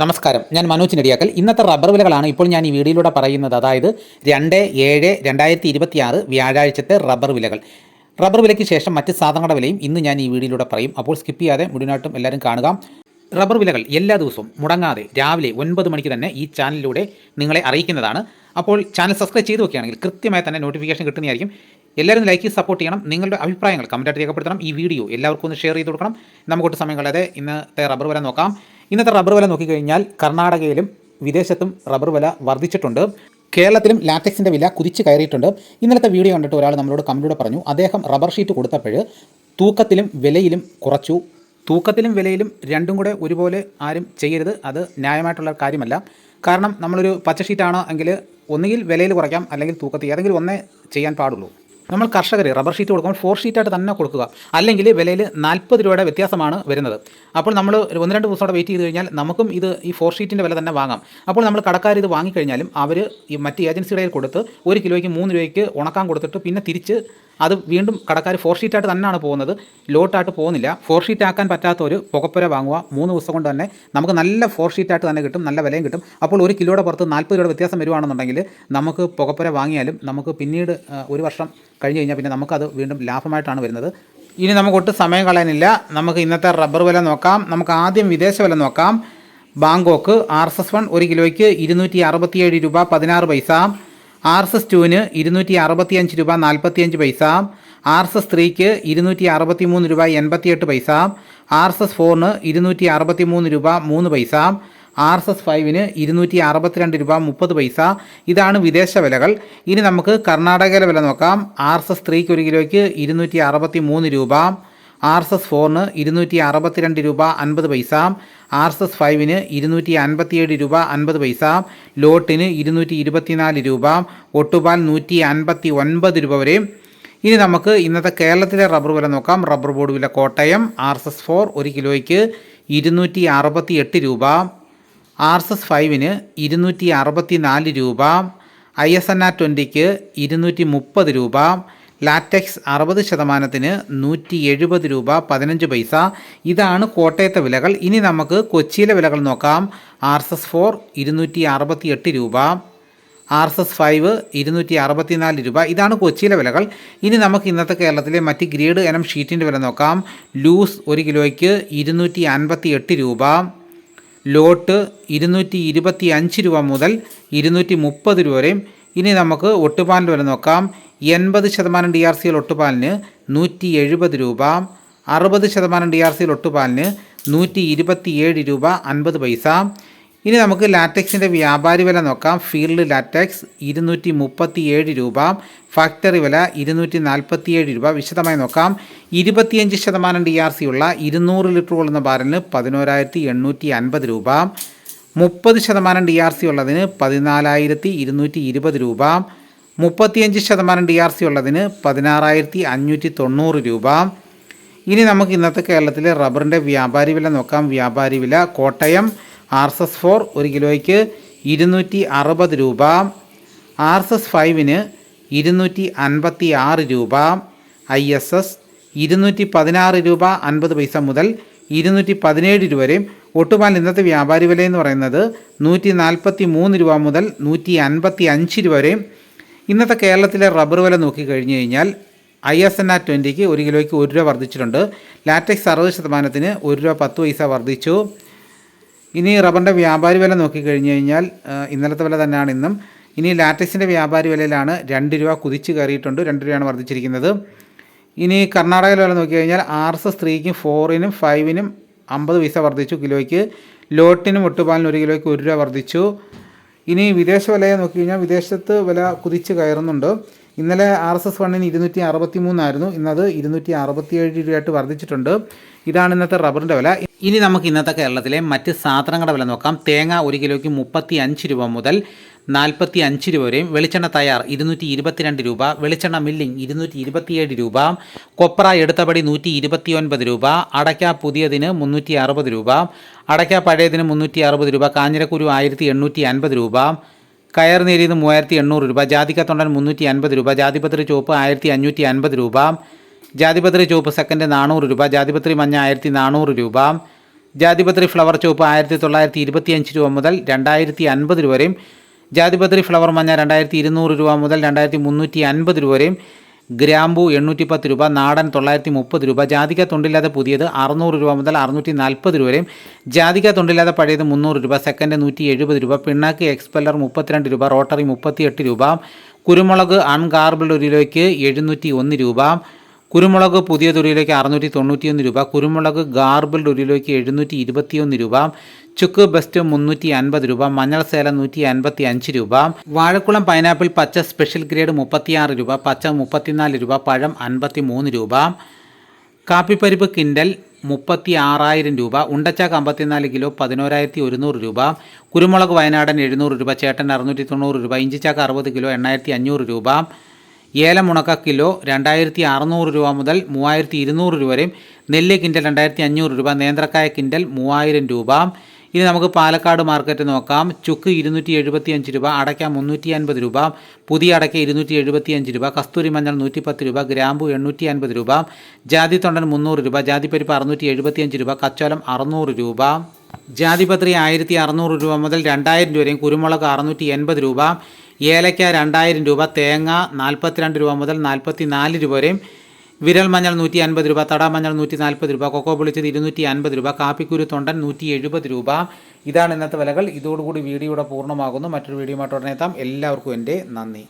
നമസ്കാരം, ഞാൻ മനോജ് നെടിയാക്കൽ. ഇന്നത്തെ റബ്ബർ വിലകളാണ് ഇപ്പോൾ ഞാൻ ഈ വീഡിയോയിലൂടെ പറയുന്നത്. അതായത് 2/7/2026 വ്യാഴാഴ്ചത്തെ റബ്ബർ വിലകൾ. റബ്ബർ വിലയ്ക്ക് ശേഷം മറ്റ് സാധനങ്ങളുടെ വിലയും ഇന്ന് ഞാൻ ഈ വീഡിയോയിലൂടെ പറയും. അപ്പോൾ സ്കിപ്പ് ചെയ്യാതെ മുഴുവനായിട്ടും എല്ലാവരും കാണുക. റബ്ബർ വിലകൾ എല്ലാ ദിവസവും മുടങ്ങാതെ രാവിലെ 9 മണിക്ക് തന്നെ ഈ ചാനലിലൂടെ നിങ്ങളെ അറിയിക്കുന്നതാണ്. അപ്പോൾ ചാനൽ സബ്സ്ക്രൈബ് ചെയ്ത് വെക്കുകയാണെങ്കിൽ കൃത്യമായി തന്നെ നോട്ടിഫിക്കേഷൻ കിട്ടുന്നതായിരിക്കും. എല്ലാവരും ലൈക്ക് ചെയ്ത് സപ്പോർട്ട് ചെയ്യണം. നിങ്ങളുടെ അഭിപ്രായങ്ങൾ കമൻറ്റായിട്ട് രേഖപ്പെടുത്തണം. ഈ വീഡിയോ എല്ലാവർക്കും ഒന്ന് ഷെയർ ചെയ്ത് കൊടുക്കണം. നമുക്കൊട്ട് സമയം കളയാതെ ഇന്നത്തെ റബ്ബർ വില നോക്കാം. ഇന്നത്തെ റബ്ബർ വില നോക്കിക്കഴിഞ്ഞാൽ കർണാടകയിലും വിദേശത്തും റബ്ബർ വില വർദ്ധിച്ചിട്ടുണ്ട്. കേരളത്തിലും ലാറ്റക്സിൻ്റെ വില കുതിച്ച് കയറിയിട്ടുണ്ട്. ഇന്നലത്തെ വീഡിയോ കണ്ടിട്ട് ഒരാൾ നമ്മളോട് കമൻറ്റിലൂടെ പറഞ്ഞു, അദ്ദേഹം റബ്ബർ ഷീറ്റ് കൊടുത്തപ്പോൾ തൂക്കത്തിലും വിലയിലും കുറച്ചു. തൂക്കത്തിലും വിലയിലും രണ്ടും കൂടെ ഒരുപോലെ ആരും ചെയ്യരുത്. അത് ന്യായമായിട്ടുള്ള കാര്യമല്ല. കാരണം നമ്മളൊരു പച്ച ഷീറ്റാണോ എങ്കിൽ ഒന്നുകിൽ വിലയിൽ കുറയ്ക്കാം, അല്ലെങ്കിൽ തൂക്കത്തിൽ ഏതെങ്കിലും ഒന്നേ ചെയ്യാൻ പാടുള്ളൂ. നമ്മൾ കർഷകർ റബ്ബർ ഷീറ്റ് കൊടുക്കുമ്പോൾ 4 ഷീറ്റായിട്ട് തന്നെ കൊടുക്കുക, അല്ലെങ്കിൽ വിലയിൽ 40 രൂപയുടെ വ്യത്യാസമാണ് വരുന്നത്. അപ്പോൾ നമ്മൾ 1-2 ദിവസം വെയിറ്റ് ചെയ്ത് കഴിഞ്ഞാൽ നമുക്കും ഈ 4 ഷീറ്റിൻ്റെ വില തന്നെ വാങ്ങാം. അപ്പോൾ നമ്മൾ കടക്കാർ ഇത് വാങ്ങിക്കഴിഞ്ഞാലും അവർ ഈ മറ്റ് ഏജൻസിയുടെ കൊടുത്ത് 1 കിലോയ്ക്ക് 3 രൂപയ്ക്ക് ഉണക്കാൻ കൊടുത്തിട്ട് പിന്നെ തിരിച്ച് അത് വീണ്ടും കടക്കാർ 4 ഷീറ്റായിട്ട് തന്നെയാണ് പോകുന്നത്, ലോട്ടായിട്ട് പോകുന്നില്ല. 4 ഷീറ്റ് ആക്കാൻ പറ്റാത്ത ഒരു പുകപ്പുര വാങ്ങുക, 3 ദിവസം കൊണ്ട് തന്നെ നമുക്ക് നല്ല 4 ഷീറ്റായിട്ട് തന്നെ കിട്ടും, നല്ല വിലയും കിട്ടും. അപ്പോൾ 1 കിലോയുടെ പുറത്ത് 40 രൂപയുടെ വ്യത്യാസം വരുവാണെന്നുണ്ടെങ്കിൽ നമുക്ക് പുകപ്പുര വാങ്ങിയാലും നമുക്ക് പിന്നീട് 1 വർഷം കഴിഞ്ഞ് കഴിഞ്ഞാൽ പിന്നെ നമുക്കത് വീണ്ടും ലാഭമായിട്ടാണ് വരുന്നത്. ഇനി നമുക്കൊട്ട് സമയം കളയാനില്ല, നമുക്ക് ഇന്നത്തെ റബ്ബർ വില നോക്കാം. നമുക്ക് ആദ്യം വിദേശ വില നോക്കാം. ബാങ്കോക്ക് RSS1 1 കിലോയ്ക്ക് 267 രൂപ 16 പൈസ. RSS2ന് 265 രൂപ 45 പൈസ. RSS3ക്ക് 263 രൂപ 88 പൈസ. RSS4ന് 263 രൂപ 3 പൈസ. RSS5ന് 262 രൂപ 30 പൈസ. ഇതാണ് വിദേശ വിലകൾ. ഇനി നമുക്ക് കർണാടകയിലെ വില നോക്കാം. RSS3ക്ക് 1 കിലോയ്ക്ക് 263 രൂപ. RSS4ന് 262 രൂപ 50 പൈസ. RSS5ന് 257 രൂപ 50 പൈസ. ലോട്ടിന് 224 രൂപ. ഒട്ടുപാൽ 159 രൂപ വരെ. ഇനി നമുക്ക് ഇന്നത്തെ കേരളത്തിലെ റബ്ബർ വില നോക്കാം. റബ്ബർ ബോർഡ് വില കോട്ടയം RSS4 1 കിലോയ്ക്ക് 268 രൂപ. RSS5ന് 264 രൂപ. ISNR 20ക്ക് 230 രൂപ. ലാറ്റക്സ് 60%-ന് 170 രൂപ 15 പൈസ. ഇതാണ് കോട്ടയത്തെ വിലകൾ. ഇനി നമുക്ക് കൊച്ചിയിലെ വിലകൾ നോക്കാം. RSS4 268 രൂപ. RSS5 264 രൂപ. ഇതാണ് കൊച്ചിയിലെ വിലകൾ. ഇനി നമുക്ക് ഇന്നത്തെ കേരളത്തിലെ മറ്റ് ഗ്രേഡ് ഇനം ഷീറ്റിൻ്റെ വില നോക്കാം. ലൂസ് 1 കിലോയ്ക്ക് 258 രൂപ. ലോട്ട് 225 രൂപ മുതൽ 230 രൂപ വരെയും. ഇനി നമുക്ക് ഒട്ടുപാലിൻ്റെ വില നോക്കാം. 80% DRCL ഒട്ടുപാലിന് 170 രൂപ. 60% DRCL ഒട്ടുപാലിന് 127 രൂപ 50 പൈസ. ഇനി നമുക്ക് ലാറ്റക്സിൻ്റെ വ്യാപാരി വില നോക്കാം. ഫീൽഡ് ലാറ്റക്സ് 237 രൂപ. ഫാക്ടറി വില 247 രൂപ. വിശദമായി നോക്കാം. 25% DRC ഉള്ള 200 ലിറ്റർ കൊള്ളുന്ന ബാരലിന് 11,850 രൂപ. 30% DRC ഉള്ളതിന് 14,220 രൂപ. 35% DRC ഉള്ളതിന് 16,590 രൂപ. ഇനി നമുക്ക് ഇന്നത്തെ കേരളത്തിലെ റബ്ബറിൻ്റെ വ്യാപാരി വില നോക്കാം. വ്യാപാരി വില കോട്ടയം RSS4 1 കിലോയ്ക്ക് 260 രൂപ. RSS5ന് 256 രൂപ. ISS 216 രൂപ 50 പൈസ മുതൽ 217 രൂപ വരെയും. ഒട്ടുപാൽ ഇന്നത്തെ വ്യാപാരി വില എന്ന് പറയുന്നത് 143 രൂപ മുതൽ 155 രൂപ വരെയും. ഇന്നത്തെ കേരളത്തിലെ റബ്ബർ വില നോക്കിക്കഴിഞ്ഞ് കഴിഞ്ഞാൽ ISNR 20ക്ക് 1 കിലോയ്ക്ക് 1 രൂപ വർദ്ധിച്ചിട്ടുണ്ട്. ലാറ്റക്സ് 60%-ന് 1 രൂപ 10 പൈസ വർദ്ധിച്ചു. ഇനി റബ്ബറിൻ്റെ വ്യാപാരി വില നോക്കിക്കഴിഞ്ഞ് കഴിഞ്ഞാൽ ഇന്നലത്തെ വില തന്നെയാണ് ഇന്നും. ഇനി ലാറ്റക്സിൻ്റെ വ്യാപാരി വിലയിലാണ് 2 രൂപ കുതിച്ച് കയറിയിട്ടുണ്ട്, 2 രൂപയാണ് വർദ്ധിച്ചിരിക്കുന്നത്. ഇനി കർണാടക വില നോക്കിക്കഴിഞ്ഞാൽ RSS3ക്കും 4നും 5നും 50 പൈസ വർദ്ധിച്ചു കിലോയ്ക്ക്. ലോട്ടിനും ഒട്ടുപാലിനും 1 കിലോയ്ക്ക് 1 രൂപ വർദ്ധിച്ചു. ഇനി വിദേശ വിലയെ നോക്കിക്കഴിഞ്ഞാൽ വിദേശത്ത് വില കുതിച്ച് കയറുന്നുണ്ട്. ഇന്നലെ RSS1ന് 263 ആയിരുന്നു, ഇന്നത് 267 രൂപയായിട്ട് വർദ്ധിച്ചിട്ടുണ്ട്. ഇതാണ് ഇന്നത്തെ റബ്ബറിൻ്റെ വില. ഇനി നമുക്ക് ഇന്നത്തെ കേരളത്തിലെ മറ്റ് സാധനങ്ങളുടെ വില നോക്കാം. തേങ്ങ 1 കിലോയ്ക്ക് 35 രൂപ മുതൽ 45 രൂപ വരെയും. വെളിച്ചെണ്ണ തയ്യാർ 222 രൂപ. വെളിച്ചെണ്ണ മില്ലിംഗ് 227 രൂപ. കൊപ്ര എടുത്തപടി 129 രൂപ. അടയ്ക്ക പുതിയതിന് 360 രൂപ. അടയ്ക്ക പഴയതിന് 360 രൂപ. കാഞ്ഞിരക്കുരു 1850 രൂപ. കയർ നേരിയത് 3800 രൂപ. ജാതിക്ക തൊണ്ടൻ 350 രൂപ. ജാതിപത്രി ചുവപ്പ് 1550 രൂപ. ജാതിപത്രി ചുവപ്പ് സെക്കൻഡ് 400 രൂപ. ജാതിപത്രി മഞ്ഞ 1400 രൂപ. ജാതിപത്രി ഫ്ലവർ ചുവപ്പ് 1925 രൂപ മുതൽ 2050 രൂപ വരെയും, ജാതിപത്രി ഫ്ലവർ മഞ്ഞ 2200 രൂപ മുതൽ 2350 രൂപ വരെയും, ഗ്രാമ്പു 810 രൂപ, നാടൻ 930 രൂപ, ജാതിക്ക തൊണ്ടില്ലാതെ പുതിയത് 600 രൂപ മുതൽ 640 രൂപ വരെയും, ജാതിക്ക തൊണ്ടില്ലാതെ പഴയത് 300 രൂപ, സെക്കൻഡ് 170 രൂപ, പിണ്ണാക്ക് എക്സ്പെല്ലർ 32 രൂപ, റോട്ടറി 38 രൂപ, കുരുമുളക് അൺഗാർബിൾഡ് 1 കിലോയ്ക്ക് 701 രൂപ, കുരുമുളക് പുതിയത് 1 കിലോയ്ക്ക് 691 രൂപ, കുരുമുളക് ഗാർബിൾഡ് 1 കിലോയ്ക്ക് 721 രൂപ, ചുക്ക് ബെസ്റ്റ് 350 രൂപ, മഞ്ഞൾ സേലം 155 രൂപ, വാഴക്കുളം പൈനാപ്പിൾ പച്ച സ്പെഷ്യൽ ഗ്രേഡ് 36 രൂപ, പച്ച 34 രൂപ, പഴം 53 രൂപ, കാപ്പിപ്പരിപ്പ് കിൻഡൽ 36,000 രൂപ, ഉണ്ടച്ചാക്ക് 54 കിലോ 11,100 രൂപ, കുരുമുളക് വയനാടൻ 700 രൂപ, ചേട്ടൻ 690 രൂപ, ഇഞ്ചിച്ചാക്ക് 60 കിലോ 8,500 രൂപ, ഏലം ഉണക്ക കിലോ 2,600 രൂപ മുതൽ 3,200 രൂപ വരെയും, നെല്ല് കിൻഡൽ 2,500 രൂപ, നേന്ത്രക്കായ കിൻഡൽ 3,000 രൂപ. ഇനി നമുക്ക് പാലക്കാട് മാർക്കറ്റ് നോക്കാം. ചുക്ക് 275 രൂപ, അടയ്ക്ക 350 രൂപ, പുതിയ അടയ്ക്ക 275 രൂപ, കസ്തൂരി മഞ്ഞൾ 110 രൂപ, ഗ്രാമ്പു 850 രൂപ, ജാതിത്തൊണ്ടൻ 300 രൂപ, ജാതിപ്പരിപ്പ് 675 രൂപ, കച്ചോലം 600 രൂപ, ജാതിപത്രി 1,600 രൂപ മുതൽ 2,000 രൂപ വരെയും, കുരുമുളക് 680 രൂപ, ഏലയ്ക്ക 2,000 രൂപ, തേങ്ങ 42 രൂപ മുതൽ 44 രൂപ വരെയും, വിരൽ മഞ്ഞൾ 150 രൂപ, തടാമഞ്ഞൾ 140 രൂപ, കൊക്കോ പൊളിച്ചത് 250 രൂപ, കാപ്പിക്കുരു തൊണ്ടൻ 170 രൂപ. ഇതാണ് ഇന്നത്തെ വിലകൾ. ഇതോടുകൂടി വീഡിയോയുടെ പൂർണ്ണമാകുന്നു. മറ്റൊരു വീഡിയോ ആയിട്ട് ഉടനെ എത്താം. എല്ലാവർക്കും എൻ്റെ നന്ദി.